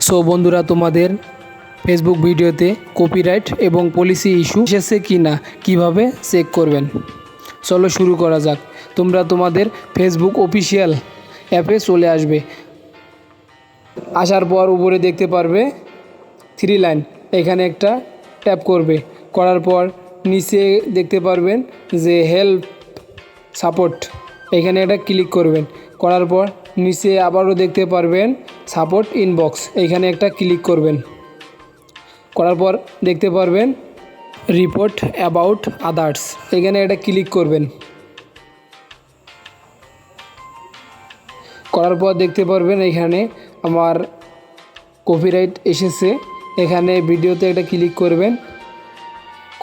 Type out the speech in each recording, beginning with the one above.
So বন্ধুরা, তোমাদের Facebook ভিডিওতে কপিরাইট এবং পলিসি ইস্যু এসেছে কি না কীভাবে চেক করবেন, চলো শুরু করা যাক। তোমরা তোমাদের ফেসবুক অফিসিয়াল অ্যাপে চলে আসবে। আসার পর উপরে দেখতে পারবে 3 লাইন, এখানে একটা ট্যাপ করবে। করার পর নিচে দেখতে পারবেন যে হেল্প সাপোর্ট, এখানে একটা ক্লিক করবেন। করার পর নিচে আবারও দেখতে পারবেন সাপোর্ট ইনবক্স, এখানে একটা ক্লিক করবেন। করার পর দেখতে পারবেন রিপোর্ট অ্যাবাউট আদার্স, এখানে একটা ক্লিক করবেন। করার পর দেখতে পারবেন এখানে আমার কপিরাইট এসেছে, এখানে ভিডিওতে একটা ক্লিক করবেন।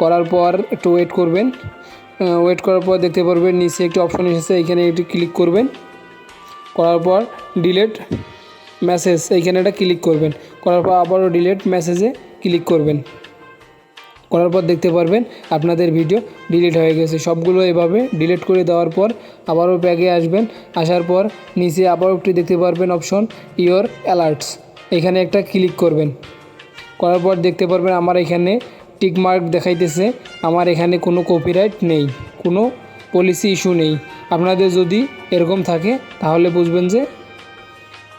করার পর একটু ওয়েট করবেন। ওয়েট করার পর দেখতে পারবেন নিচে একটি অপশন এসেছে, এখানে একটু ক্লিক করবেন। করার পর ডিলেট মেসেজ, এইখানে একটা ক্লিক করবেন। করার পর আবারও ডিলেট মেসেজে ক্লিক করবেন। করার পর দেখতে পারবেন আপনাদের ভিডিও ডিলিট হয়ে গেছে। সবগুলো এভাবে ডিলিট করে দেওয়ার পর আবারও ব্যাগে আসবেন। আসার পর নিচে আবারও একটু দেখতে পারবেন অপশন ইওর অ্যালার্টস, এখানে একটা ক্লিক করবেন। করার পর দেখতে পারবেন আমার এখানে টিকমার্ক দেখাইতেছে, আমার এখানে কোনো কপিরাইট নেই, কোনো পলিসি ইস্যু নেই। আপনাদের যদি এরকম থাকে তাহলে বুঝবেন যে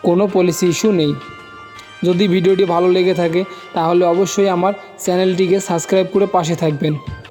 কোনো পলিসি ইস্যু নেই। যদি ভিডিওটি ভালো লেগে থাকে তাহলে অবশ্যই আমার চ্যানেলটিকে সাবস্ক্রাইব করে পাশে থাকবেন।